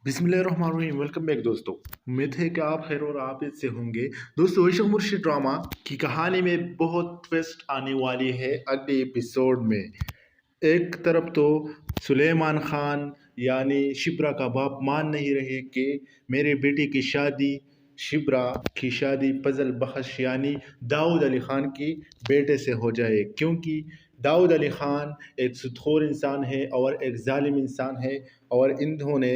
बिस्मिल्लाहिर्रहमानिर्रहीम। Welcome back दोस्तों। उम्मीद है कि आप खैर और आफियत से होंगे। दोस्तों, इश्क मुर्शिद ड्रामा की कहानी में बहुत ट्विस्ट आने वाली है अगले एपिसोड में। एक तरफ तो सुलेमान खान यानी शिप्रा का बाप मान नहीं रहे कि मेरे बेटे की शादी, शिप्रा की शादी फजल बख्श यानी दाऊद अली खान की बेटे से हो जाए, क्योंकि दाऊद अली खान एक सुदखोर इंसान है और एक जालिम इंसान है और इन्होंने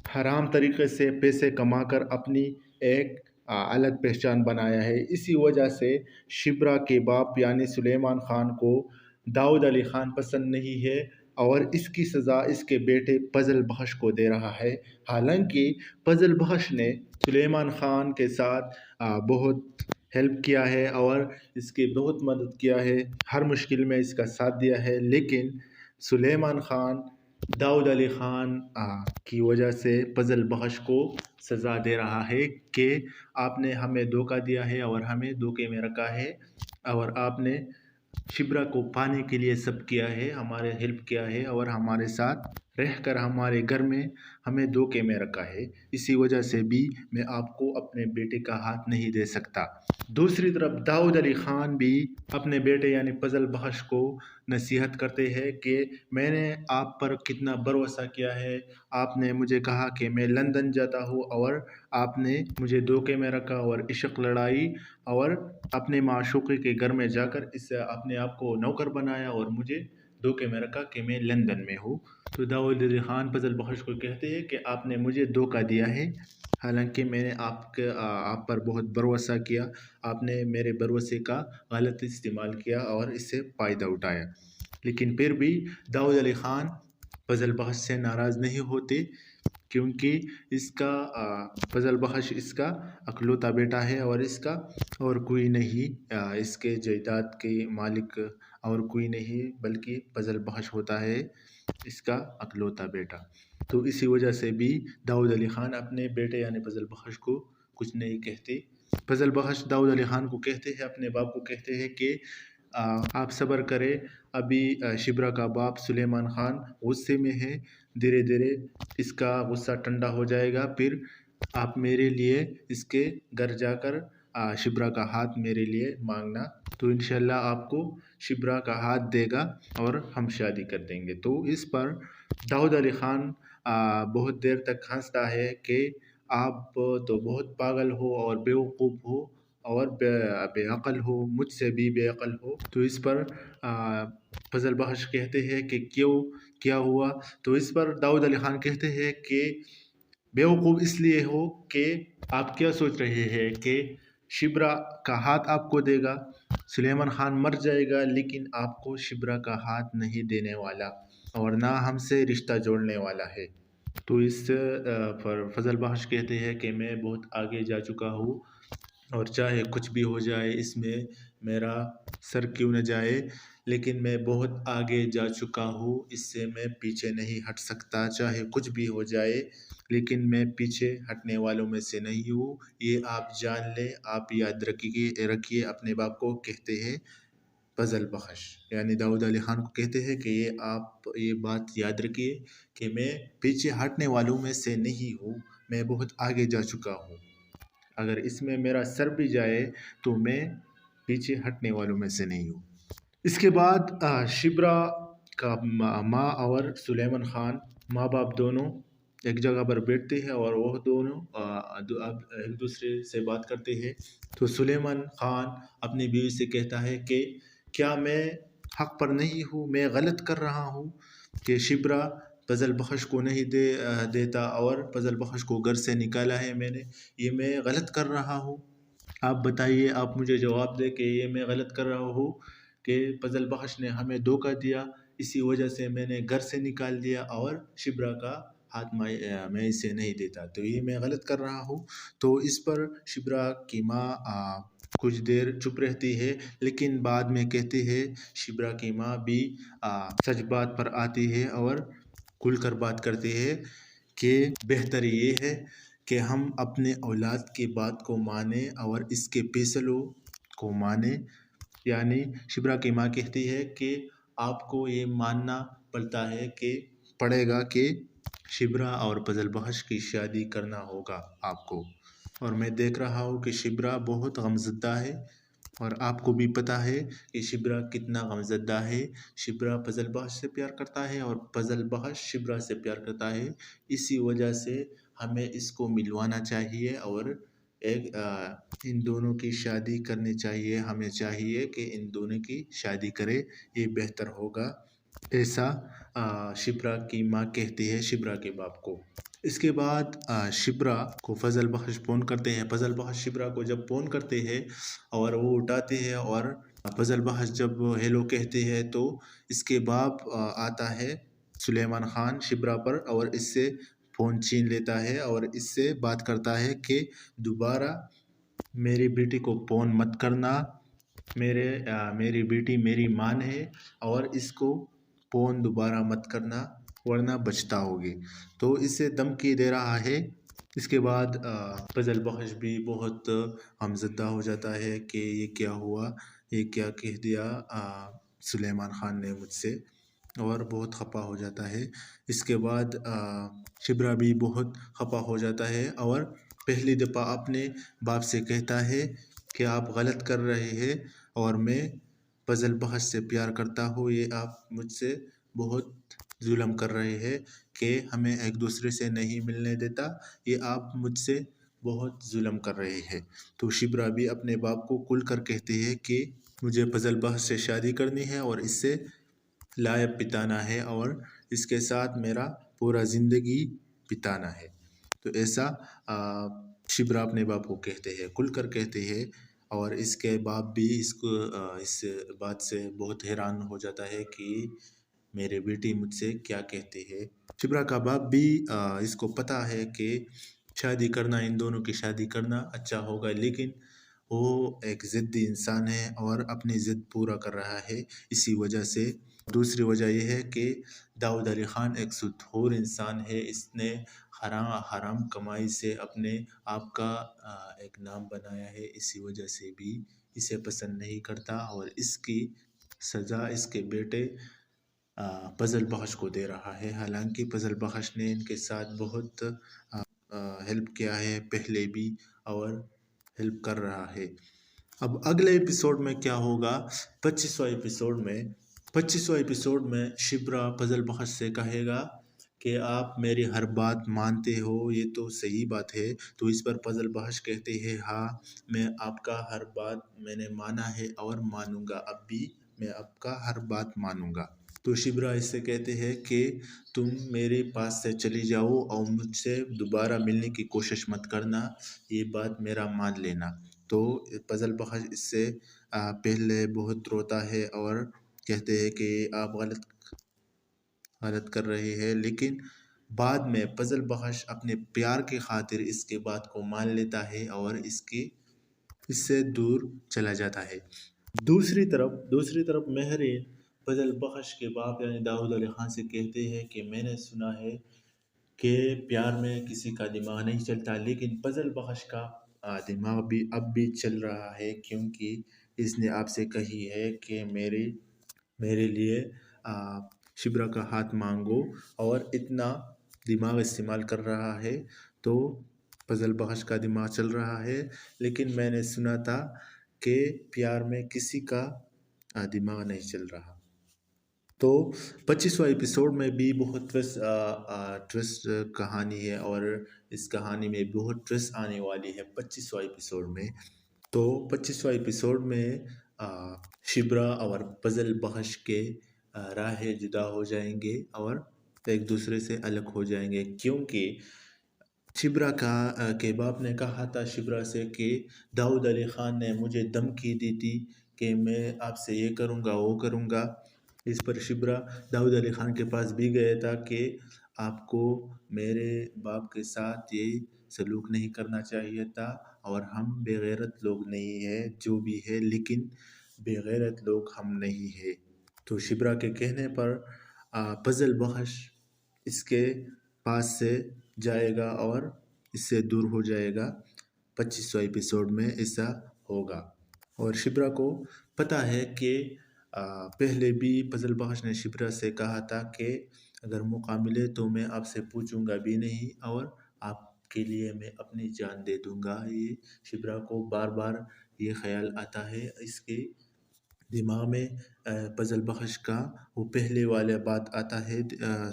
हराम तरीके से पैसे कमाकर अपनी एक अलग पहचान बनाया है। इसी वजह से शिप्रा के बाप यानी सुलेमान खान को दाऊद अली खान पसंद नहीं है और इसकी सज़ा इसके बेटे फजल बख्श को दे रहा है। हालांकि फजल बख्श ने सुलेमान खान के साथ बहुत हेल्प किया है और इसकी बहुत मदद किया है, हर मुश्किल में इसका साथ दिया है, लेकिन सुलेमान खान दाऊद अली खान की वजह से फजल बख्श को सज़ा दे रहा है कि आपने हमें धोखा दिया है और हमें धोखे में रखा है और आपने शिप्रा को पाने के लिए सब किया है, हमारे हेल्प किया है और हमारे साथ रहकर हमारे घर में हमें धोखे में रखा है। इसी वजह से भी मैं आपको अपने बेटे का हाथ नहीं दे सकता। दूसरी तरफ दाऊद अली खान भी अपने बेटे यानी फजल बख्श को नसीहत करते हैं कि मैंने आप पर कितना भरोसा किया है। आपने मुझे कहा कि मैं लंदन जाता हूँ और आपने मुझे धोखे में रखा और इश्क लड़ाई और अपने माशूक़ी के घर में जाकर इस अपने आप को नौकर बनाया और मुझे धोखे में रखा कि मैं लंदन में हूँ। तो दाऊद अली खान फजल बख्श को कहते हैं कि आपने मुझे धोखा दिया है, हालांकि मैंने आप पर बहुत भरोसा किया, आपने मेरे भरोसे का गलत इस्तेमाल किया और इससे फ़ायदा उठाया। लेकिन फिर भी दाऊद अली खान फजल बख्श से नाराज़ नहीं होते, क्योंकि इसका फजल बख्श इसका अकलौता बेटा है और इसका और कोई नहीं, इसके जायदाद के मालिक और कोई नहीं बल्कि फजल बख्श होता है, इसका अकलौता बेटा। तो इसी वजह से भी दाऊद अली खान अपने बेटे यानी फजल बख्श को कुछ नहीं कहते। फजल बख्श दाऊद अली खान को कहते हैं, अपने बाप को कहते हैं कि आप सब्र करें, अभी शिप्रा का बाप सुलेमान खान गुस्से में है, धीरे धीरे इसका गुस्सा ठंडा हो जाएगा, फिर आप मेरे लिए इसके घर जाकर शिप्रा का हाथ मेरे लिए मांगना, तो इंशाल्लाह आपको शिप्रा का हाथ देगा और हम शादी कर देंगे। तो इस पर दाऊद अली खान बहुत देर तक हंसता है कि आप तो बहुत पागल हो और बेवकूफ़ हो और बेअक़ल हो, मुझसे भी बेअक़ल हो। तो इस पर फजल बख्श कहते हैं कि क्यों, क्या हुआ? तो इस पर दाऊद अली खान कहते हैं कि बेवकूफ़ इसलिए हो कि आप क्या सोच रहे हैं कि शिप्रा का हाथ आपको देगा, सुलेमान खान मर जाएगा, लेकिन आपको शिप्रा का हाथ नहीं देने वाला और ना हमसे रिश्ता जोड़ने वाला है। तो इस पर फजल बख्श कहते हैं कि मैं बहुत आगे जा चुका हूँ और चाहे कुछ भी हो जाए, इसमें मेरा सर क्यों न जाए, लेकिन मैं बहुत आगे जा चुका हूँ, इससे मैं पीछे नहीं हट सकता। चाहे कुछ भी हो जाए, लेकिन मैं पीछे हटने वालों में से नहीं हूँ, ये आप जान लें, आप याद रखिए अपने बाप को कहते हैं फजल बख्श यानी दाऊद अली खान को कहते हैं कि ये आप ये बात याद रखिए कि मैं पीछे हटने वालों में से नहीं हूँ, मैं बहुत आगे जा चुका हूँ। अगर इसमें मेरा सर भी जाए तो मैं पीछे हटने वालों में से नहीं हूँ। इसके बाद शिप्रा का माँ और सुलेमान खान माँ बाप दोनों एक जगह पर बैठते हैं और वह दोनों अब एक दूसरे से बात करते हैं। तो सुलेमान खान अपनी बीवी से कहता है कि क्या मैं हक पर नहीं हूँ, मैं गलत कर रहा हूँ कि शिप्रा फजल बख्श को नहीं देता और फजल बख्श को घर से निकाला है मैंने, ये मैं गलत कर रहा हूँ? आप बताइए, आप मुझे जवाब दें कि ये मैं गलत कर रहा हूँ कि फजल बख्श ने हमें धोखा दिया, इसी वजह से मैंने घर से निकाल दिया और शिप्रा का हाथ मैं इसे नहीं देता, तो ये मैं गलत कर रहा हूँ। तो इस पर शिप्रा की माँ कुछ देर चुप रहती है, लेकिन बाद में कहती है, शिप्रा की माँ भी सच बात पर आती है और खुलकर बात करती है कि बेहतर ये है कि हम अपने औलाद की बात को माने और इसके फैसलों को माने। यानी शिप्रा की माँ कहती है कि आपको ये मानना पड़ता है कि पड़ेगा कि शिब्रा और पजल बख्श की शादी करना होगा आपको। और मैं देख रहा हूँ कि शिब्रा बहुत गमज़दा है और आपको भी पता है कि शिब्रा कितना गमज़दा है। शिब्रा पजल बख्श से प्यार करता है और पजल बख्श शिब्रा से प्यार करता है। इसी वजह से हमें इसको मिलवाना चाहिए और इन दोनों की शादी करनी चाहिए। हमें चाहिए कि इन दोनों की शादी करें, ये बेहतर होगा। ऐसा शिप्रा की माँ कहती है शिप्रा के बाप को। इसके बाद शिप्रा को फजल बख्श फ़ोन करते हैं। फजल बख्श शिप्रा को जब फ़ोन करते हैं और वो उठाते हैं और फजल बख्श जब हेलो कहते हैं तो इसके बाप आता है सुलेमान ख़ान शिप्रा पर और इससे फ़ोन छीन लेता है और इससे बात करता है कि दोबारा मेरी बेटी को फ़ोन मत करना। मेरी बेटी मेरी मान है और इसको फ़ोन दोबारा मत करना वरना बचताओगे। तो इसे धमकी दे रहा है। इसके बाद फजल बख्श भी बहुत गमज़दा हो जाता है कि ये क्या हुआ, ये क्या कह दिया सुलेमान ख़ान ने मुझसे, और बहुत खपा हो जाता है। इसके बाद शिब्रा भी बहुत खपा हो जाता है और पहली दफ़ा अपने बाप से कहता है कि आप गलत कर रहे हैं और मैं फजल बख्श से प्यार करता हूँ। ये आप मुझसे बहुत जुल्म कर रहे हैं कि हमें एक दूसरे से नहीं मिलने देता। ये आप मुझसे बहुत जुल्म कर रहे हैं। तो शिब्रा भी अपने बाप को खुल कर कहती है कि मुझे फजल बख्श से शादी करनी है और इससे लायब बिताना है और इसके साथ मेरा पूरा ज़िंदगी बिताना है। तो ऐसा शिब्रा अपने बाप को कहते हैं, खुलकर कहते हैं। और इसके बाप भी इस बात से बहुत हैरान हो जाता है कि मेरे बेटी मुझसे क्या कहती है। शिब्रा का बाप भी इसको पता है कि शादी करना, इन दोनों की शादी करना अच्छा होगा, लेकिन वो एक ज़िद्दी इंसान है और अपनी ज़िद पूरा कर रहा है। इसी वजह से दूसरी वजह यह है कि दाऊद अली ख़ान एक सुदखोर इंसान है। इसने हराम कमाई से अपने आप का एक नाम बनाया है। इसी वजह से भी इसे पसंद नहीं करता और इसकी सज़ा इसके बेटे फजल बख्श को दे रहा है। हालांकि फजल बख्श ने इनके साथ बहुत हेल्प किया है पहले भी और हेल्प कर रहा है। अब अगले एपिसोड में क्या होगा, 25वां एपिसोड में शिब्रा फजल बख्श से कहेगा कि आप मेरी हर बात मानते हो, ये तो सही बात है। तो इस पर फजल बख्श कहते हैं हाँ, मैं आपका हर बात मैंने माना है और मानूंगा, अब भी मैं आपका हर बात मानूंगा। तो शिब्रा इससे कहते हैं कि तुम मेरे पास से चली जाओ और मुझसे दोबारा मिलने की कोशिश मत करना, ये बात मेरा मान लेना। तो फजल बख्श इससे पहले बहुत रोता है और कहते हैं कि आप गलत कर रहे हैं, लेकिन बाद में फजल बख्श अपने प्यार की खातिर इसके बात को मान लेता है और इससे दूर चला जाता है। दूसरी तरफ महरीन फजल बख्श के बाप यानी दाऊद अली ख़ान से कहते हैं कि मैंने सुना है कि प्यार में किसी का दिमाग नहीं चलता, लेकिन फजल बख्श का दिमाग भी अब भी चल रहा है, क्योंकि इसने आपसे कही है कि मेरे लिए शिब्रा का हाथ मांगो और इतना दिमाग इस्तेमाल कर रहा है। तो फजल बख्श का दिमाग चल रहा है, लेकिन मैंने सुना था कि प्यार में किसी का दिमाग नहीं चल रहा। तो 25वां एपिसोड में भी बहुत ट्विस्ट कहानी है और इस कहानी में बहुत ट्विस्ट आने वाली है 25वां एपिसोड में। तो 25वां एपिसोड में शिब्रा और फजल बख्श के राहें जुदा हो जाएंगे और एक दूसरे से अलग हो जाएंगे, क्योंकि शिब्रा के बाप ने कहा था शिब्रा से कि दाऊद अली ख़ान ने मुझे धमकी दी थी कि मैं आपसे ये करूँगा वो करूँगा। इस पर शिब्रा दाऊद अली ख़ान के पास भी गया था कि आपको मेरे बाप के साथ ये सलूक नहीं करना चाहिए था और हम बेगैरत लोग नहीं हैं, जो भी है, लेकिन बेगैरत लोग हम नहीं हैं। तो शिब्रा के कहने पर फजल बख्श इसके पास से जाएगा और इससे दूर हो जाएगा। 25वां एपिसोड में ऐसा होगा। और शिब्रा को पता है कि पहले भी फजल बख्श ने शिब्रा से कहा था कि اگر موقع ملے تو میں آپ سے پوچھوں گا بھی نہیں اور آپ کے لیے میں اپنی جان دے دوں گا۔ یہ شبرا کو بار بار یہ خیال آتا ہے اس کے دماغ میں، فضل بخش کا وہ پہلے والا بات آتا ہے،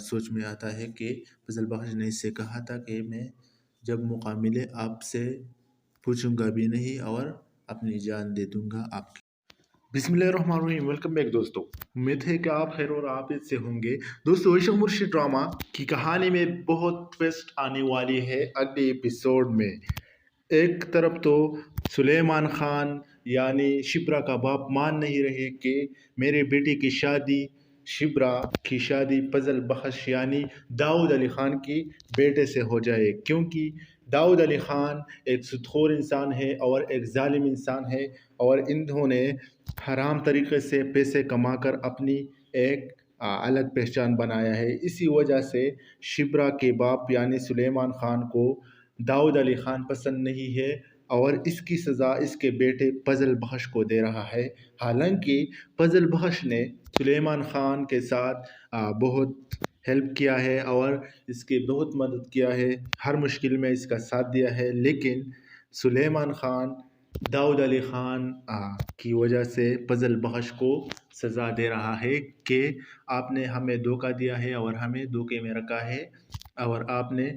سوچ میں آتا ہے کہ فضل بخش نے اس سے کہا تھا کہ میں جب موقع ملے آپ سے پوچھوں گا بھی نہیں اور اپنی جان دے دوں گا آپ کی۔ بسم اللہ الرحمن الرحیم، ویلکم بیک دوستو، امید ہے کہ آپ خیر اور عافیت سے ہوں گے۔ دوستو عشق مرشد ڈرامہ کی کہانی میں بہت ٹویسٹ آنے والی ہے اگلے ایپیسوڈ میں۔ ایک طرف تو سلیمان خان یعنی شبرا کا باپ مان نہیں رہے کہ میرے بیٹے کی شادی، شبرا کی شادی فضل بخش یعنی داؤد علی خان کی بیٹے سے ہو جائے، کیونکہ داؤد علی خان ایک ستخور انسان ہے اور ایک ظالم انسان ہے، اور انہوں نے حرام طریقے سے پیسے کما کر اپنی ایک الگ پہچان بنایا ہے۔ اسی وجہ سے شبرا کے باپ یعنی سلیمان خان کو داؤد علی خان پسند نہیں ہے اور اس کی سزا اس کے بیٹے فضل بخش کو دے رہا ہے۔ حالانکہ فضل بخش نے سلیمان خان کے ساتھ بہت ہیلپ کیا ہے اور اس کی بہت مدد کیا ہے، ہر مشکل میں اس کا ساتھ دیا ہے، لیکن سلیمان خان داؤد علی خان کی وجہ سے فضل بخش کو سزا دے رہا ہے کہ آپ نے ہمیں دھوکہ دیا ہے اور ہمیں دھوکے میں رکھا ہے، اور آپ نے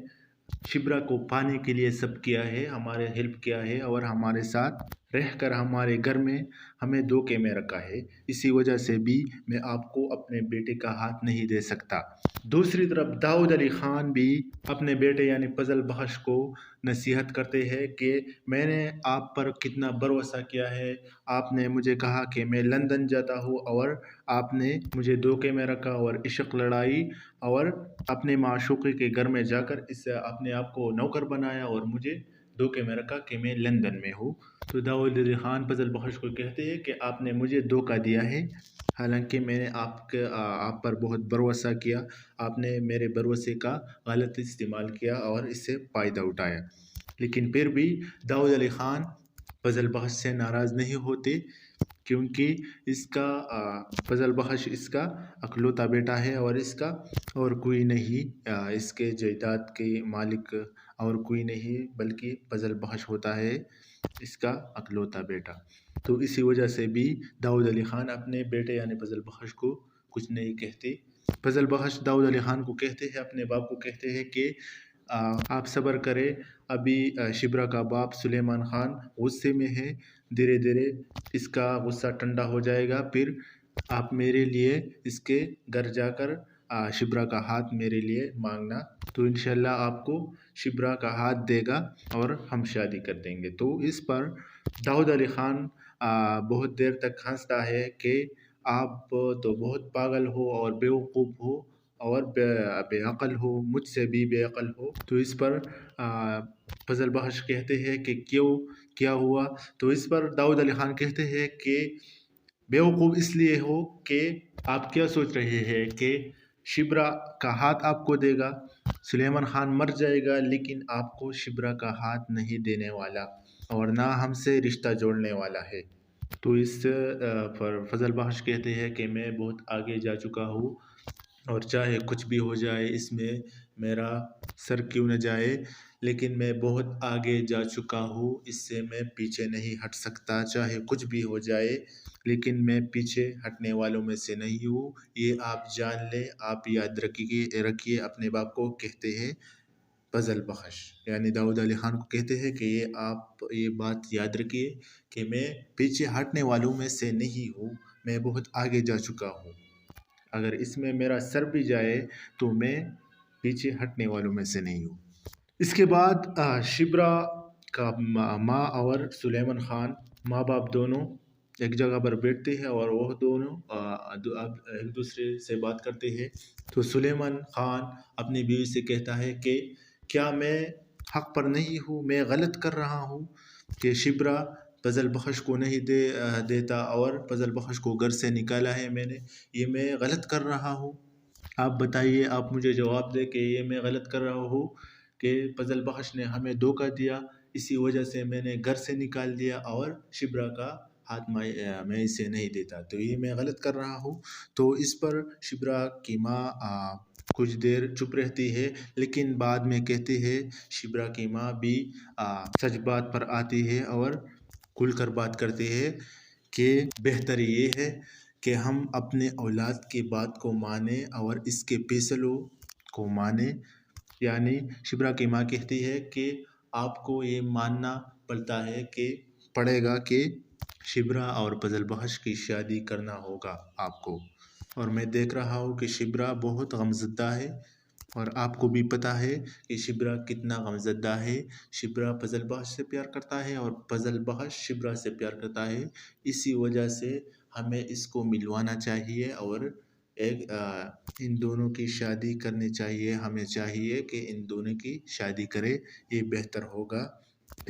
شبرا کو پانے کے لیے سب کیا ہے، ہمارے ہیلپ کیا ہے اور ہمارے ساتھ رہ کر ہمارے گھر میں ہمیں دھوکے میں رکھا ہے۔ اسی وجہ سے بھی میں آپ کو اپنے بیٹے کا ہاتھ نہیں دے سکتا۔ دوسری طرف داؤد علی خان بھی اپنے بیٹے یعنی فضل بخش کو نصیحت کرتے ہیں کہ میں نے آپ پر کتنا بھروسہ کیا ہے، آپ نے مجھے کہا کہ میں لندن جاتا ہوں اور آپ نے مجھے دھوکے میں رکھا اور عشق لڑائی اور اپنے معشوقی کے گھر میں جا کر اس اپنے آپ کو نوکر بنایا اور مجھے دھوکے میں رکھا کہ میں لندن میں ہوں۔ تو داؤد علی خان فضل بخش کو کہتے ہیں کہ آپ نے مجھے دھوکہ دیا ہے، حالانکہ میں نے آپ پر بہت بھروسہ کیا، آپ نے میرے بھروسے کا غلط استعمال کیا اور اس سے فائدہ اٹھایا۔ لیکن پھر بھی داؤد علی خان فضل بخش سے ناراض نہیں ہوتے، کیونکہ اس کا فضل بخش اس کا اکلوتا بیٹا ہے اور اس کا اور کوئی نہیں، اس کے جائیداد کے مالک اور کوئی نہیں بلکہ فضل بخش ہوتا ہے اس کا اکلوتا بیٹا۔ تو اسی وجہ سے بھی داؤد علی خان اپنے بیٹے یعنی فضل بخش کو کچھ نہیں کہتے۔ فضل بخش داؤد علی خان کو کہتے ہیں، اپنے باپ کو کہتے ہیں کہ آپ صبر کرے، ابھی شبرا کا باپ سلیمان خان غصے میں ہے، دھیرے دھیرے اس کا غصہ ٹھنڈا ہو جائے گا، پھر آپ میرے لیے اس کے گھر جا کر شبرا کا ہاتھ میرے لیے مانگنا، تو انشاءاللہ آپ کو شبرا کا ہاتھ دے گا اور ہم شادی کر دیں گے۔ تو اس پر داؤد علی خان بہت دیر تک ہنستا ہے کہ آپ تو بہت پاگل ہو اور بیوقوف ہو اور بے عقل ہو، مجھ سے بھی بے عقل ہو۔ تو اس پر فضل بخش کہتے ہیں کہ کیا ہوا؟ تو اس پر داؤد علی خان کہتے ہیں کہ بیوقوف اس لیے ہو کہ آپ کیا سوچ رہے ہیں کہ شبرا کا ہاتھ آپ کو دے گا، سلیمان خان مر جائے گا، لیکن آپ کو شبرا کا ہاتھ نہیں دینے والا اور نہ ہم سے رشتہ جوڑنے والا ہے۔ تو اس پر فضل بخش کہتے ہیں کہ میں بہت آگے جا چکا ہوں اور چاہے کچھ بھی ہو جائے اس میں میرا سر کیوں نہ جائے، لیکن میں بہت آگے جا چکا ہوں، اس سے میں پیچھے نہیں ہٹ سکتا، چاہے کچھ بھی ہو جائے لیکن میں پیچھے ہٹنے والوں میں سے نہیں ہوں، یہ آپ جان لیں، آپ یاد رکھیے۔ اپنے باپ کو کہتے ہیں فضل بخش یعنی داؤد علی خان کو کہتے ہیں کہ آپ یہ بات یاد رکھیے کہ میں پیچھے ہٹنے والوں میں سے نہیں ہوں، میں بہت آگے جا چکا ہوں، اگر اس میں میرا سر بھی جائے تو میں پیچھے ہٹنے والوں میں سے نہیں ہوں۔ اس کے بعد شبرا کا ماں اور سلیمان خان ماں باپ دونوں ایک جگہ پر بیٹھتے ہیں اور وہ دونوں ایک دوسرے سے بات کرتے ہیں۔ تو سلیمان خان اپنی بیوی سے کہتا ہے کہ کیا میں حق پر نہیں ہوں، میں غلط کر رہا ہوں کہ شبرا فضل بخش کو نہیں دیتا اور فضل بخش کو گھر سے نکالا ہے میں نے، یہ میں غلط کر رہا ہوں؟ آپ بتائیے، آپ مجھے جواب دے کہ یہ میں غلط کر رہا ہوں کہ فضل بخش نے ہمیں دھوکہ دیا، اسی وجہ سے میں نے گھر سے نکال دیا اور شبرا کا ہاتھ میں اسے نہیں دیتا، تو یہ میں غلط کر رہا ہوں؟ تو اس پر شبرا کی ماں कुछ देर चुप रहती है, लेकिन बाद में कहती है। शिब्रा की माँ भी सच बात पर आती है और खुलकर बात करती है कि बेहतर ये है कि हम अपने औलाद की बात को माने और इसके फैसलों को माने। यानी शिब्रा की माँ कहती है कि आपको ये मानना पड़ेगा कि शिब्रा और फजल बख्श की शादी करना होगा आपको। और मैं देख रहा हूँ कि शिब्रा बहुत गमज़दा है, और आपको भी पता है कि शिब्रा कितना गमज़दा है। शिब्रा फजल बख्श से प्यार करता है और फजल बख्श शिब्रा से प्यार करता है। इसी वजह से हमें इसको मिलवाना चाहिए और इन दोनों की शादी करनी चाहिए। हमें चाहिए कि इन दोनों की शादी करे, ये बेहतर होगा,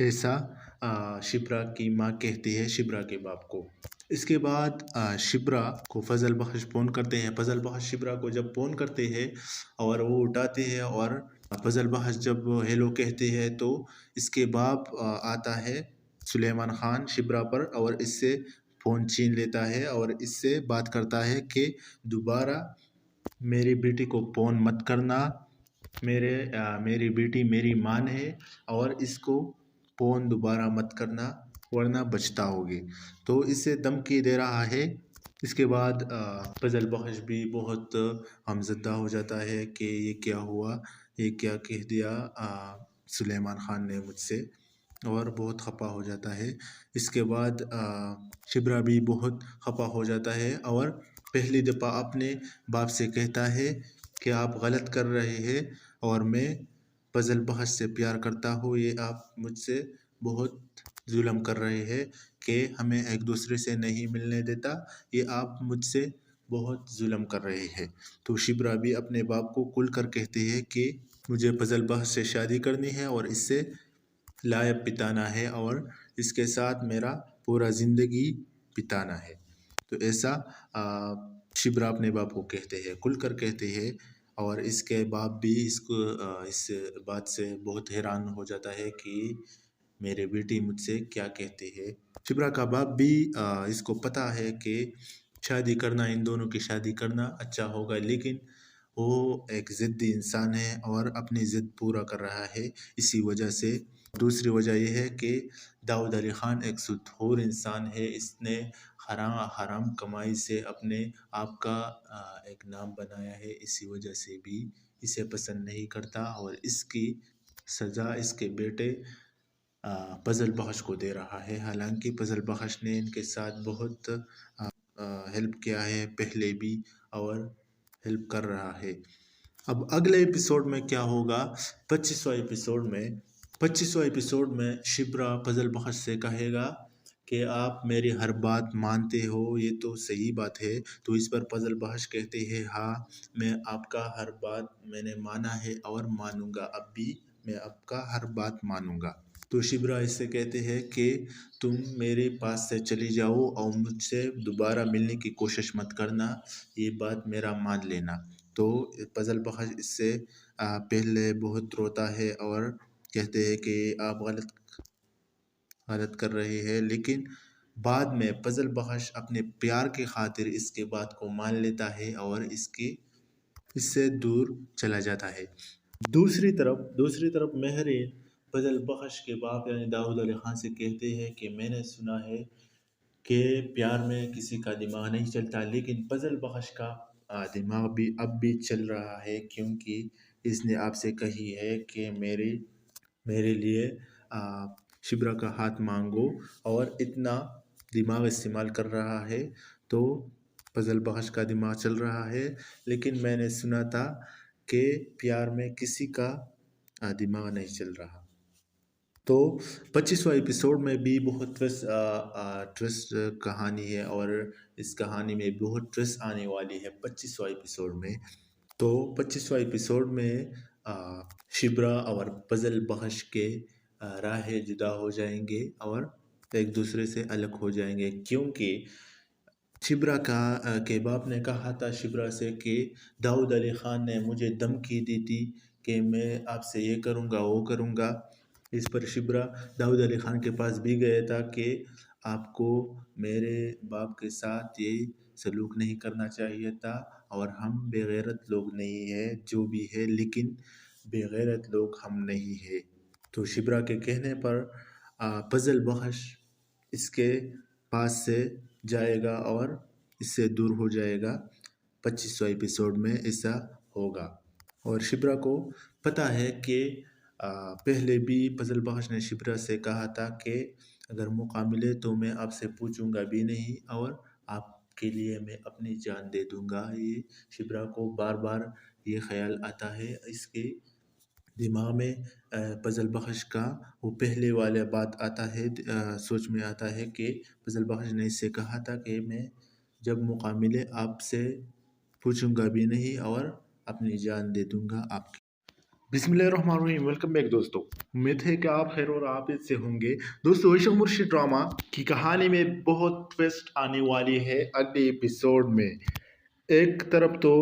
ऐसा शिब्रा की माँ कहती है शिब्रा के बाप को। इसके बाद शिब्रा को फजल बख्श फ़ोन करते हैं। फजल बख्श शिब्रा को जब फ़ोन करते हैं और वो उठाते हैं, और फजल बख्श जब हेलो कहते हैं तो इसके बाप आता है सुलेमान खान शिब्रा पर और इससे फ़ोन छीन लेता है और इससे बात करता है कि दोबारा मेरी बेटी को फ़ोन मत करना। मेरी बेटी मेरी मान है और इसको फ़ोन दोबारा मत करना वरना बचताओगे। तो इसे धमकी दे रहा है। इसके बाद फजल बख्श भी बहुत गमज़दा हो जाता है कि ये क्या हुआ, ये क्या कह दिया सुलेमान खान ने मुझसे, और बहुत खपा हो जाता है। इसके बाद शिब्रा भी बहुत खपा हो जाता है और पहली दफ़ा अपने बाप से कहता है कि आप गलत कर रहे हैं और मैं फजल बख्श से प्यार करता हूँ। ये आप मुझसे बहुत जुल्म कर रहे हैं कि हमें एक दूसरे से नहीं मिलने देता। ये आप मुझसे बहुत जुल्म कर रहे हैं। तो शिब्रा भी अपने बाप को खुल कर कहती है कि मुझे फजल बख्श से शादी करनी है और इससे लायब बिताना है और इसके साथ मेरा पूरा ज़िंदगी बिताना है। तो ऐसा शिब्रा अपने बाप को कहते हैं, खुल कर कहते हैं। और इसके बाप भी इस बात से बहुत हैरान हो जाता है कि मेरे बेटी मुझसे क्या कहती है। शिब्रा का बाप भी इसको पता है कि शादी करना, इन दोनों की शादी करना अच्छा होगा, लेकिन वो एक ज़िद्दी इंसान है और अपनी ज़िद पूरा कर रहा है। इसी वजह से दूसरी वजह यह है कि दाऊद अली ख़ान एक सुदखोर इंसान है। इसने हराम कमाई से अपने आप का एक नाम बनाया है। इसी वजह से भी इसे पसंद नहीं करता और इसकी सज़ा इसके बेटे फजल बख्श को दे रहा है। हालांकि फजल बख्श ने इनके साथ बहुत हेल्प किया है पहले भी और हेल्प कर रहा है। अब अगले एपिसोड में क्या होगा, 25वां एपिसोड में शिब्रा फजल बख्श से कहेगा कि आप मेरी हर बात मानते हो, ये तो सही बात है। तो इस पर फजल बख्श कहते हैं, हाँ मैं आपका हर बात मैंने माना है और मानूंगा, अब भी मैं आपका हर बात मानूंगा। तो शिब्रा इससे कहते हैं कि तुम मेरे पास से चली जाओ और मुझसे दोबारा मिलने की कोशिश मत करना, ये बात मेरा मान लेना। तो फजल बख्श इससे पहले बहुत रोता है और कहते हैं कि आप गलत कर रहे हैं, लेकिन बाद में फजल बख्श अपने प्यार की खातिर इसके बात को मान लेता है और इससे दूर चला जाता है। दूसरी तरफ महरीन फजल बख्श के बाप यानी दाऊद अली ख़ान से कहते हैं कि मैंने सुना है कि प्यार में किसी का दिमाग नहीं चलता, लेकिन फजल बख्श का दिमाग भी अब भी चल रहा है, क्योंकि इसने आपसे कही है कि मेरे लिए शिब्रा का हाथ मांगो, और इतना दिमाग इस्तेमाल कर रहा है। तो फजल बख्श का दिमाग चल रहा है, लेकिन मैंने सुना था कि प्यार में किसी का दिमाग नहीं चल रहा। तो 25वां एपिसोड में भी बहुत ट्विस्ट कहानी है और इस कहानी में बहुत ट्विस्ट आने वाली है 25वां एपिसोड में। तो 25वां एपिसोड में शिब्रा और फजल बख्श के राहें जुदा हो जाएंगे और एक दूसरे से अलग हो जाएंगे, क्योंकि शिब्रा के बाप ने कहा था शिब्रा से कि दाऊद अली ख़ान ने मुझे धमकी दी थी कि मैं आपसे ये करूँगा वो करूँगा। इस पर शिब्रा दाऊद अली ख़ान के पास भी गया था कि आपको मेरे बाप के साथ ये सलूक नहीं करना चाहिए था, اور ہم بے غیرت لوگ نہیں ہیں، جو بھی ہے لیکن بے غیرت لوگ ہم نہیں ہیں۔ تو شبرا کے کہنے پر فضل بخش اس کے پاس سے جائے گا اور اس سے دور ہو جائے گا۔ 2500 ایپیسوڈ میں ایسا ہوگا، اور شبرا کو پتہ ہے کہ پہلے بھی فضل بخش نے شبرا سے کہا تھا کہ اگر موقع ملے تو میں آپ سے پوچھوں گا بھی نہیں اور آپ کے لیے میں اپنی جان دے دوں گا۔ یہ شبرا کو بار بار یہ خیال آتا ہے، اس کے دماغ میں فضل بخش کا وہ پہلے والا بات آتا ہے، سوچ میں آتا ہے کہ فضل بخش نے اس سے کہا تھا کہ میں جب موقع ملے آپ سے پوچھوں گا بھی نہیں اور اپنی جان دے دوں گا آپ کی۔ بسم اللہ الرحمن الرحیم، ویلکم بیک دوستو، امید ہے کہ آپ خیر اور عافیت سے ہوں گے۔ دوستو عشق مرشد ڈرامہ کی کہانی میں بہت ٹویسٹ آنے والی ہے اگلے ایپیسوڈ میں۔ ایک طرف تو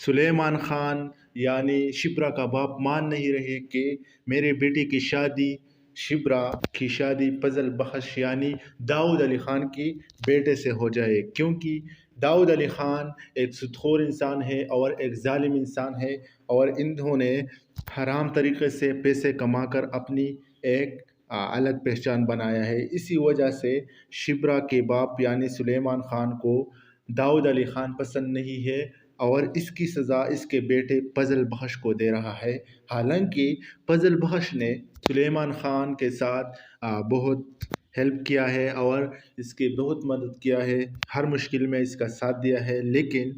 سلیمان خان یعنی شبرا کا باپ مان نہیں رہے کہ میرے بیٹے کی شادی، شبرا کی شادی فضل بخش یعنی داؤد علی خان کی بیٹے سے ہو جائے، کیونکہ داؤد علی خان ایک سودخور انسان ہے اور ایک ظالم انسان ہے، اور انہوں نے حرام طریقے سے پیسے کما کر اپنی ایک الگ پہچان بنایا ہے۔ اسی وجہ سے شبرا کے باپ یعنی سلیمان خان کو داؤد علی خان پسند نہیں ہے، اور اس کی سزا اس کے بیٹے فضل بخش کو دے رہا ہے۔ حالانکہ فضل بخش نے سلیمان خان کے ساتھ بہت ہیلپ کیا ہے اور اس کی بہت مدد کیا ہے، ہر مشکل میں اس کا ساتھ دیا ہے، لیکن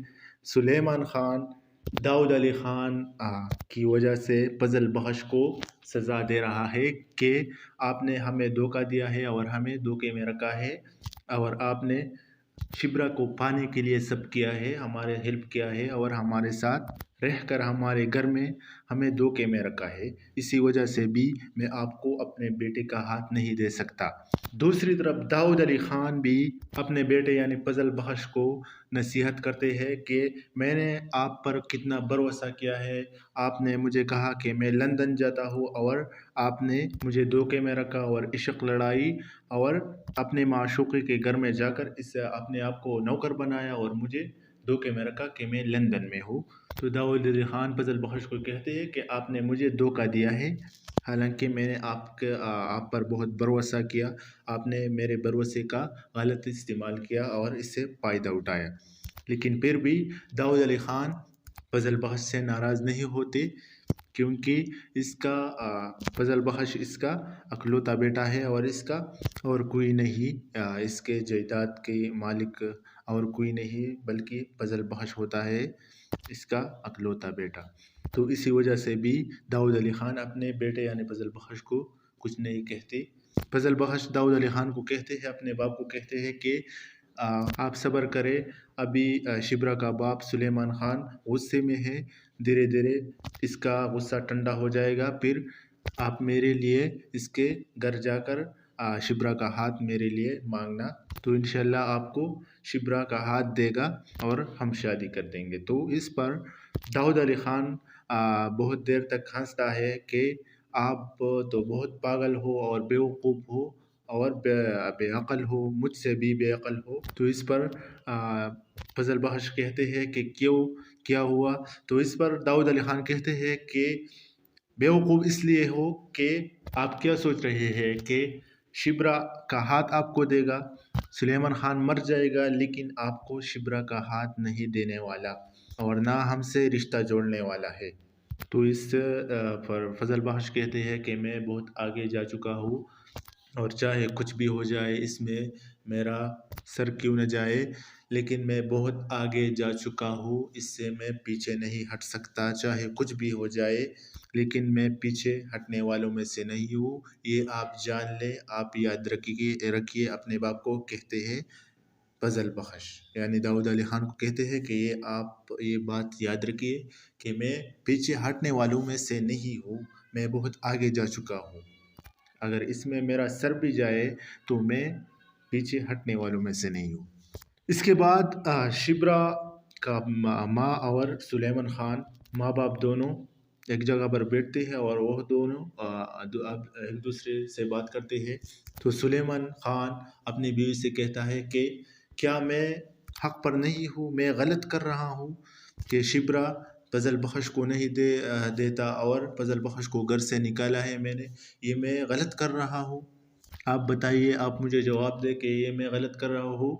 سلیمان خان داؤد علی خان کی وجہ سے فضل بخش کو سزا دے رہا ہے کہ آپ نے ہمیں دھوکہ دیا ہے اور ہمیں دھوکے میں رکھا ہے، اور آپ نے شبرا کو پانے کے لیے سب کیا ہے، ہمارے ہیلپ کیا ہے اور ہمارے ساتھ رہ کر ہمارے گھر میں ہمیں دھوکے میں رکھا ہے۔ اسی وجہ سے بھی میں آپ کو اپنے بیٹے کا ہاتھ نہیں دے سکتا۔ دوسری طرف داؤد علی خان بھی اپنے بیٹے یعنی فضل بخش کو نصیحت کرتے ہیں کہ میں نے آپ پر کتنا بھروسہ کیا ہے، آپ نے مجھے کہا کہ میں لندن جاتا ہوں اور آپ نے مجھے دھوکے میں رکھا اور عشق لڑائی اور اپنے معشوقی کے گھر میں جا کر اس سے اپنے آپ کو نوکر بنایا اور مجھے دھوکے میں رکھا کہ میں لندن میں ہوں۔ تو داؤد علی خان فضل بخش کو کہتے ہیں کہ آپ نے مجھے دھوکہ دیا ہے، حالانکہ میں نے آپ پر بہت بھروسہ کیا، آپ نے میرے بھروسے کا غلط استعمال کیا اور اس سے فائدہ اٹھایا۔ لیکن پھر بھی داؤد علی خان فضل بخش سے ناراض نہیں ہوتے، کیونکہ اس کا فضل بخش اس کا اکلوتا بیٹا ہے اور اس کا اور کوئی نہیں، اس کے جائیداد کے مالک اور کوئی نہیں بلکہ فضل بخش ہوتا ہے، اس کا اکلوتا بیٹا۔ تو اسی وجہ سے بھی داؤد علی خان اپنے بیٹے یعنی فضل بخش کو کچھ نہیں کہتے۔ فضل بخش داؤد علی خان کو کہتے ہیں، اپنے باپ کو کہتے ہیں کہ آپ صبر کرے، ابھی شبرا کا باپ سلیمان خان غصے میں ہے، دھیرے دھیرے اس کا غصہ ٹھنڈا ہو جائے گا، پھر آپ میرے لیے اس کے گھر جا کر شبرا کا ہاتھ میرے لیے مانگنا، تو انشاءاللہ آپ کو شبرا کا ہاتھ دے گا اور ہم شادی کر دیں گے۔ تو اس پر داؤد علی خان بہت دیر تک ہنستا ہے کہ آپ تو بہت پاگل ہو اور بیوقوف ہو اور بے عقل ہو، مجھ سے بھی بے عقل ہو۔ تو اس پر فضل بخش کہتے ہیں کہ کیا ہوا؟ تو اس پر داؤد علی خان کہتے ہیں کہ بیوقوف اس لیے ہو کہ آپ کیا سوچ رہے ہیں کہ شبرا کا ہاتھ آپ کو دے گا، سلیمان خان مر جائے گا لیکن آپ کو شبرا کا ہاتھ نہیں دینے والا اور نہ ہم سے رشتہ جوڑنے والا ہے۔ تو اس پر فضل بخش کہتے ہیں کہ میں بہت آگے جا چکا ہوں، اور چاہے کچھ بھی ہو جائے اس میں میرا سر کیوں نہ جائے، لیکن میں بہت آگے جا چکا ہوں، اس سے میں پیچھے نہیں ہٹ سکتا، چاہے کچھ بھی ہو جائے لیکن میں پیچھے ہٹنے والوں میں سے نہیں ہوں، یہ آپ جان لیں، آپ یاد رکھیے اپنے باپ کو کہتے ہیں فضل بخش، یعنی داؤد علی خان کو کہتے ہیں کہ آپ یہ بات یاد رکھیے کہ میں پیچھے ہٹنے والوں میں سے نہیں ہوں، میں بہت آگے جا چکا ہوں، اگر اس میں میرا سر بھی جائے تو میں پیچھے ہٹنے والوں میں سے نہیں ہوں۔ اس کے بعد شبرا کا ماں اور سلیمان خان ماں باپ دونوں ایک جگہ پر بیٹھتے ہیں اور وہ دونوں ایک دوسرے سے بات کرتے ہیں۔ تو سلیمان خان اپنی بیوی سے کہتا ہے کہ کیا میں حق پر نہیں ہوں، میں غلط کر رہا ہوں، کہ شبرا پزل بخش کو نہیں دیتا اور پزل بخش کو گھر سے نکالا ہے میں نے، یہ میں غلط کر رہا ہوں؟ آپ بتائیے، آپ مجھے جواب دیں کہ یہ میں غلط کر رہا ہوں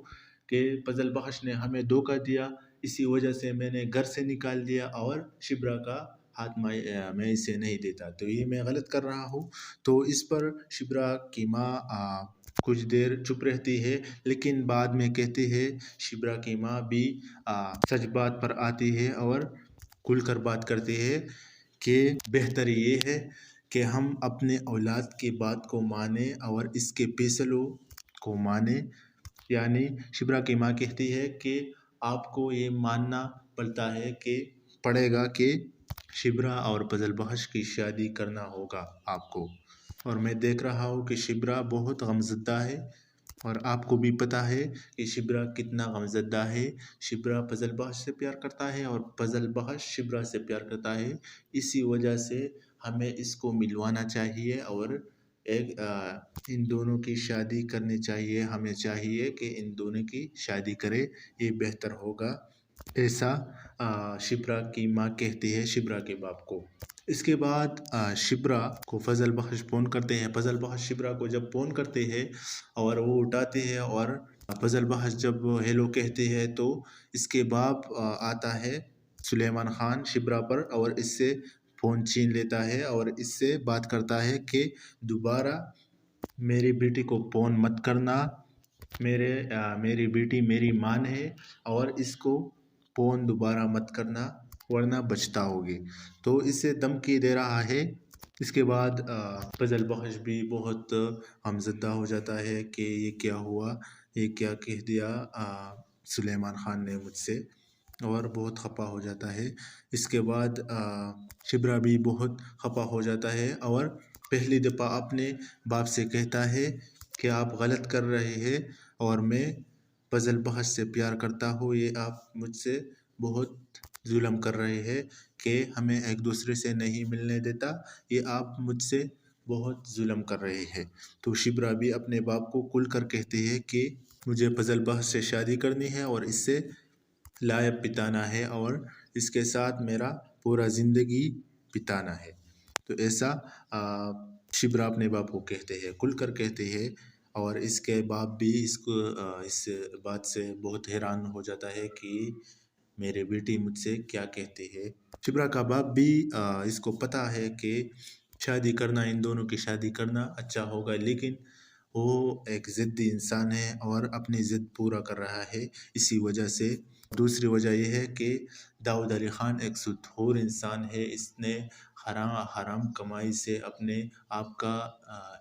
کہ پزل بخش نے ہمیں دھوکہ دیا، اسی وجہ سے میں نے گھر سے نکال دیا اور شبرا کا ہاتھ میں اسے نہیں دیتا، تو یہ میں غلط کر رہا ہوں؟ تو اس پر شبرا کی ماں کچھ دیر چپ رہتی ہے، لیکن بعد میں کہتی ہے، شبرا کی ماں بھی سچ بات پر آتی ہے اور کھل کر بات کرتی ہے کہ بہتر یہ ہے کہ ہم اپنے اولاد کی بات کو مانیں اور اس کے فیصلوں کو مانیں۔ یعنی شبرا کی ماں کہتی ہے کہ آپ کو یہ ماننا پڑے گا کہ شبرا اور پزل بخش کی شادی کرنا ہوگا آپ کو۔ اور میں دیکھ رہا ہوں کہ شبرا بہت غمزدہ ہے، اور آپ کو بھی پتہ ہے کہ شبرا کتنا غمزدہ ہے۔ شبرا پزل بخش سے پیار کرتا ہے اور پزل بخش شبرا سے پیار کرتا ہے، اسی وجہ سے ہمیں اس کو ملوانا چاہیے اور ان دونوں کی شادی کرنی چاہیے۔ ہمیں چاہیے کہ ان دونوں کی شادی کرے، یہ بہتر ہوگا، ایسا شبرا کی ماں کہتی ہے شبرا کے باپ کو۔ اس کے بعد شبرا کو فضل بخش فون کرتے ہیں۔ فضل بخش شبرا کو جب فون کرتے ہیں اور وہ اٹھاتے ہیں، اور فضل بخش جب ہیلو کہتے ہیں تو اس کے باپ آتا ہے سلیمان خان شبرا پر اور اس سے فون چھین لیتا ہے اور اس سے بات کرتا ہے کہ دوبارہ میری بیٹی کو فون مت کرنا، میری بیٹی میری ماں ہے اور اس کو فون دوبارہ مت کرنا ورنہ بچتا ہوگی، تو اسے دھمکی دے رہا ہے۔ اس کے بعد فضل بخش بھی بہت غمزدہ ہو جاتا ہے کہ یہ کیا ہوا، یہ کیا کہہ دیا سلیمان خان نے مجھ سے، اور بہت خفا ہو جاتا ہے۔ اس کے بعد شبرا بھی بہت خفا ہو جاتا ہے اور پہلی دفعہ اپنے باپ سے کہتا ہے کہ آپ غلط کر رہے ہیں اور میں فضل بخش سے پیار کرتا ہوں، یہ آپ مجھ سے بہت ظلم کر رہے ہیں کہ ہمیں ایک دوسرے سے نہیں ملنے دیتا، یہ آپ مجھ سے بہت ظلم کر رہے ہیں۔ تو شبرا بھی اپنے باپ کو کھل کر کہتی ہے کہ مجھے فضل بخش سے شادی کرنی ہے اور اس سے لائف بتانا ہے اور اس کے ساتھ میرا پورا زندگی بتانا ہے۔ تو ایسا شبرا اپنے باپ کو کہتے ہیں، کھل کر کہتے ہیں، اور اس کے باپ بھی اس بات سے بہت حیران ہو جاتا ہے کہ میرے بیٹی مجھ سے کیا کہتی ہے۔ شبرا کا باپ بھی اس کو پتہ ہے کہ شادی کرنا، ان دونوں کی شادی کرنا اچھا ہوگا، لیکن وہ ایک ضدی انسان ہے اور اپنی ضد پورا کر رہا ہے، اسی وجہ سے۔ دوسری وجہ یہ ہے کہ داؤد علی خان ایک سود-خور انسان ہے، اس نے حرام کمائی سے اپنے آپ کا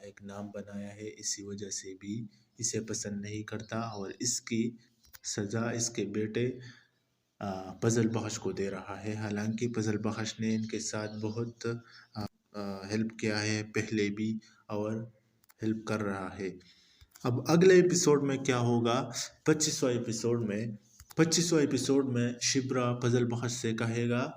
ایک نام بنایا ہے، اسی وجہ سے بھی اسے پسند نہیں کرتا اور اس کی سزا اس کے بیٹے فضل بخش کو دے رہا ہے۔ حالانکہ فضل بخش نے ان کے ساتھ بہت ہیلپ کیا ہے پہلے بھی اور ہیلپ کر رہا ہے۔ اب اگلے ایپیسوڈ میں کیا ہوگا؟ 25واں ایپیسوڈ میں شبرا فضل بخش سے کہے گا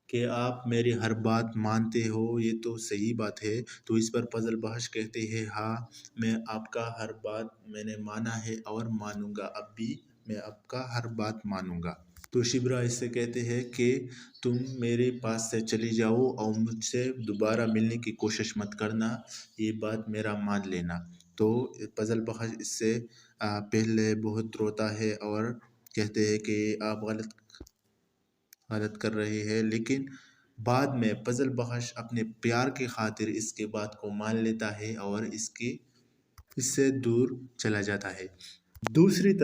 کہ آپ میری ہر بات مانتے ہو، یہ تو صحیح بات ہے۔ تو اس پر فضل بخش کہتے ہیں، ہاں میں آپ کا ہر بات میں نے مانا ہے اور مانوں گا، اب بھی میں آپ کا ہر بات مانوں گا۔ تو شبرا اس سے کہتے ہیں کہ تم میرے پاس سے چلی جاؤ اور مجھ سے دوبارہ ملنے کی کوشش مت کرنا، یہ بات میرا مان لینا۔ تو فضل بخش اس سے پہلے بہت روتا ہے اور کہتے ہیں کہ آپ غلط کر رہے ہیں، لیکن بعد میں فضل بخش اپنے پیار کی خاطر اس کے بات کو مان لیتا ہے اور اس سے دور چلا جاتا ہے۔ دوسری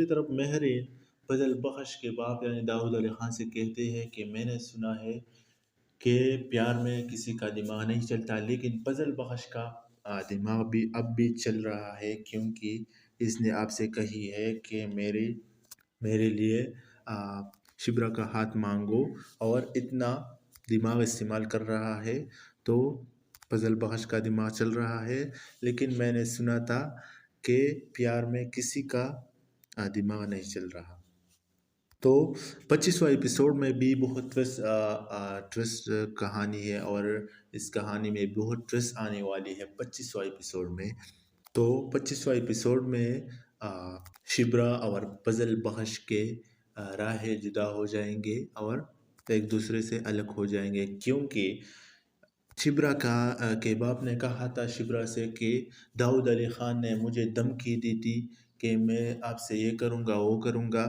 طرف مہرین فضل بخش کے باپ یعنی داؤد علی خان سے کہتے ہیں کہ میں نے سنا ہے کہ پیار میں کسی کا دماغ نہیں چلتا، لیکن فضل بخش کا دماغ بھی اب بھی چل رہا ہے، کیونکہ اس نے آپ سے کہی ہے کہ میرے لیے شبرا کا ہاتھ مانگو اور اتنا دماغ استعمال کر رہا ہے، تو فضل بخش کا دماغ چل رہا ہے، لیکن میں نے سنا تھا کہ پیار میں کسی کا دماغ نہیں چل رہا۔ تو 25واں ایپیسوڈ میں بھی بہت ٹویسٹ کہانی ہے اور اس کہانی میں بہت ٹویسٹ آنے والی ہے 25واں ایپیسوڈ میں۔ تو 25واں ایپیسوڈ میں شبرا اور فضل بخش کے राहें जुदा हो जाएंगे और एक दूसरे से अलग हो जाएंगे, क्योंकि शिब्रा के बाप ने कहा था शिब्रा से कि दाऊद अली ख़ान ने मुझे धमकी दी थी कि मैं आपसे ये करूँगा वो करूँगा।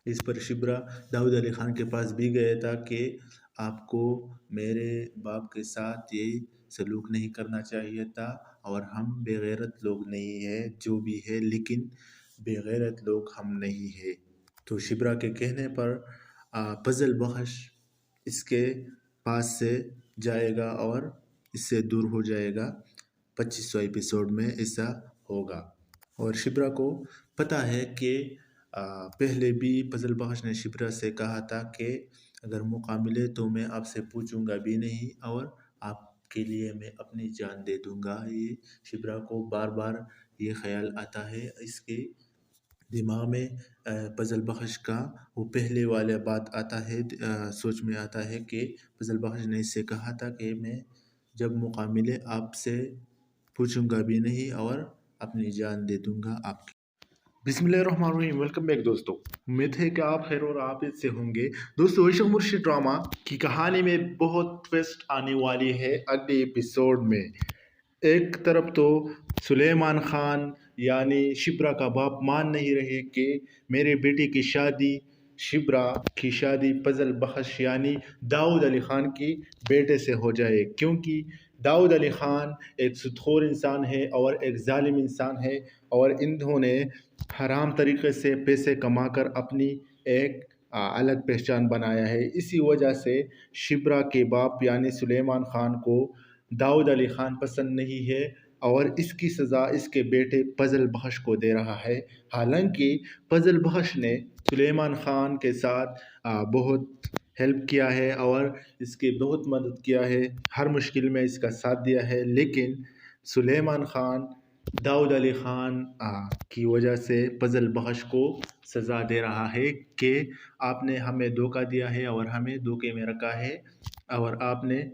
इस पर शिब्रा दाऊद अली ख़ान के पास भी गया था कि आपको मेरे बाप के साथ ये सलूक नहीं करना चाहिए था, और हम बेगैरत लोग नहीं हैं जो भी है, लेकिन बेगैरत लोग हम नहीं है। तो शिब्रा के कहने पर फजल बख्श इसके पास से जाएगा और इससे दूर हो जाएगा। 2500 एपिसोड में ऐसा होगा। और शिब्रा को पता है कि पहले भी फजल बख्श ने शिब्रा से कहा था कि अगर मौका मिले तो मैं आपसे पूछूंगा भी नहीं और आपके लिए मैं अपनी जान दे दूंगा। ये शिब्रा को बार बार ये ख्याल आता है इसके दिमाग में। फजल बख्श का वो पहले वाला बात आता है, सोच में आता है कि फजल बख्श ने इससे कहा था कि मैं जब मौका मिले आपसे पूछूंगा भी नहीं और अपनी जान दे दूंगा आपकी। बिस्मिल्लाहिर्रहमानिर्रहीम। वेलकम बैक दोस्तों, उम्मीद है कि आप खैर और आफियत से होंगे। दोस्तों, इशक मुर्शिद ड्रामा की कहानी में बहुत ट्विस्ट आने वाली है अगले एपिसोड में। एक तरफ तो सुलेमान खान यानी शिप्रा का बाप मान नहीं रहे कि मेरे बेटे की शादी, शिप्रा की शादी फजल बख्श यानी दाऊद अली ख़ान की बेटे से हो जाए, क्योंकि दाऊद अली ख़ान एक सुदखोर इंसान है और एक जालिम इंसान है, और इन्होंने हराम तरीके से पैसे कमाकर अपनी एक अलग पहचान बनाया है। इसी वजह से शिप्रा के बाप यानी सुलेमान खान को दाऊद अली ख़ान पसंद नहीं है और इसकी सज़ा इसके बेटे फजल बख्श को दे रहा है। हालांकि फजल बख्श ने सुलेमान खान के साथ बहुत हेल्प किया है और इसकी बहुत मदद किया है, हर मुश्किल में इसका साथ दिया है, लेकिन सुलेमान खान दाऊद अली ख़ान की वजह से फजल बख्श को सज़ा दे रहा है कि आपने हमें धोखा दिया है और हमें धोखे में रखा है, और आपने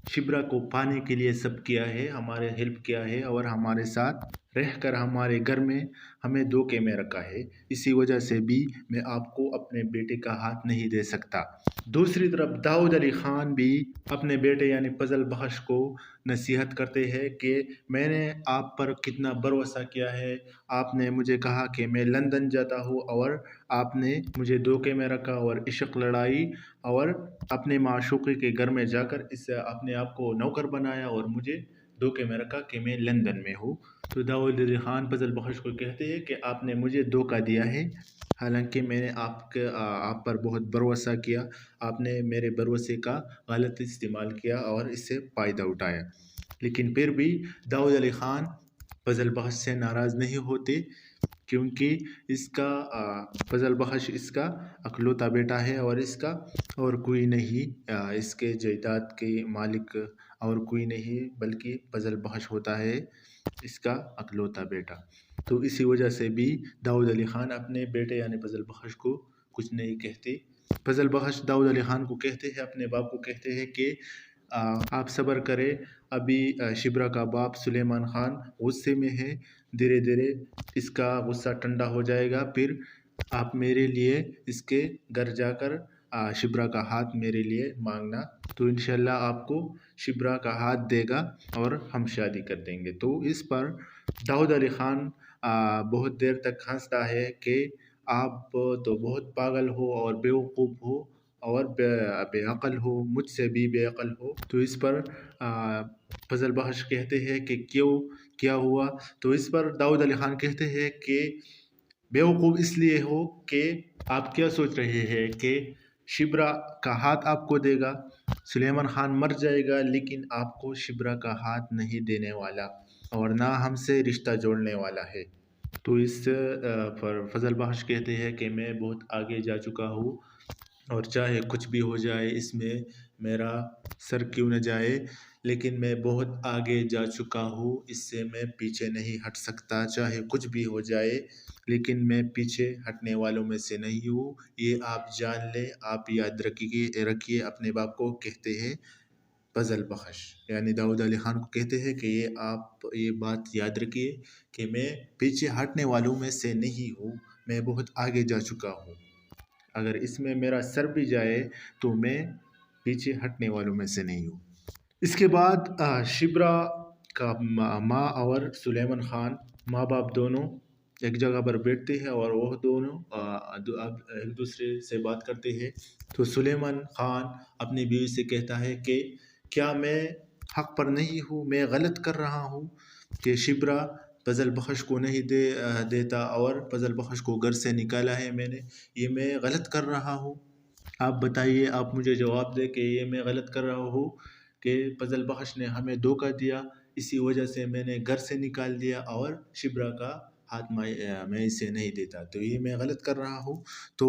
शिब्रा को पाने के लिए सब किया है, हमारे हेल्प किया है और हमारे साथ रहकर हमारे घर में हमें धोखे में रखा है। इसी वजह से भी मैं आपको अपने बेटे का हाथ नहीं दे सकता। दूसरी तरफ दाऊद अली ख़ान भी अपने बेटे यानी फजल बख्श को नसीहत करते हैं कि मैंने आप पर कितना भरोसा किया है। आपने मुझे कहा कि मैं लंदन जाता हूँ और आपने मुझे धोखे में रखा और इश्क लड़ाई और अपने माशूक़ी के घर में जाकर इससे अपने आप को नौकर बनाया और मुझे धोखे में रखा कि मैं लंदन में हूँ। तो दाऊद अली ख़ान फजल बख्श को कहते हैं कि आपने मुझे धोखा दिया है, हालांकि मैंने आप पर बहुत भरोसा किया, आपने मेरे भरोसे का गलत इस्तेमाल किया और इससे फ़ायदा उठाया। लेकिन फिर भी दाऊद अली ख़ान फजल बख्श से नाराज़ नहीं होते, क्योंकि इसका फजल बख्श इसका अकलौता बेटा है और इसका और कोई नहीं, इसके जायदाद के मालिक और कोई नहीं बल्कि फजल बख्श होता है इसका अकलौता बेटा। तो इसी वजह से भी दाऊद अली ख़ान अपने बेटे यानी फजल बख्श को कुछ नहीं कहते। फजल बख्श दाऊद अली ख़ान को कहते हैं, अपने बाप को कहते हैं कि आप सब्र करें, अभी शिब्रा का बाप सुलेमान खान गुस्से में है, धीरे धीरे इसका गुस्सा ठंडा हो जाएगा, फिर आप मेरे लिए इसके घर जाकर शिब्रा का हाथ मेरे लिए मांगना, तो इंशाल्लाह आपको शिब्रा का हाथ देगा और हम शादी कर देंगे। तो इस पर दाऊद अली ख़ान बहुत देर तक हंसता है कि आप तो बहुत पागल हो और बेवकूफ़ हो और बेअक़ल हो, मुझसे भी बेअक़ल हो। तो इस पर फजल बख्श कहते हैं कि क्यों, क्या हुआ? तो इस पर दाऊद अली ख़ान कहते हैं कि बेवकूफ़ इसलिए हो कि आप क्या सोच रहे हैं कि शिब्रा का हाथ आपको देगा, सुलेमान खान मर जाएगा, लेकिन आपको शिब्रा का हाथ नहीं देने वाला और ना हमसे रिश्ता जोड़ने वाला है। तो इस पर फजल बख्श कहते हैं कि मैं बहुत आगे जा चुका हूँ और चाहे कुछ भी हो जाए इसमें मेरा सर क्यों न जाए, लेकिन मैं बहुत आगे जा चुका हूँ, इससे मैं पीछे नहीं हट सकता। चाहे कुछ भी हो जाए, लेकिन मैं पीछे हटने वालों में से नहीं हूँ, ये आप जान लें, आप याद रखिए अपने बाप को कहते हैं फजल बख्श यानी दाऊद अली ख़ान को कहते हैं कि ये आप ये बात याद रखिए कि मैं पीछे हटने वालों में से नहीं हूँ, मैं बहुत आगे जा चुका हूँ। اگر اس میں میرا سر بھی جائے تو میں پیچھے ہٹنے والوں میں سے نہیں ہوں۔ اس کے بعد شبرا کا ماں اور سلیمان خان ماں باپ دونوں ایک جگہ پر بیٹھتے ہیں اور وہ دونوں ایک دوسرے سے بات کرتے ہیں۔ تو سلیمان خان اپنی بیوی سے کہتا ہے کہ کیا میں حق پر نہیں ہوں، میں غلط کر رہا ہوں کہ شبرا فضل بخش کو نہیں دیتا اور فضل بخش کو گھر سے نکالا ہے میں نے، یہ میں غلط کر رہا ہوں؟ آپ بتائیے، آپ مجھے جواب دیں کہ یہ میں غلط کر رہا ہوں کہ فضل بخش نے ہمیں دھوکہ دیا، اسی وجہ سے میں نے گھر سے نکال دیا اور شبرا کا ہاتھ میں اسے نہیں دیتا، تو یہ میں غلط کر رہا ہوں؟ تو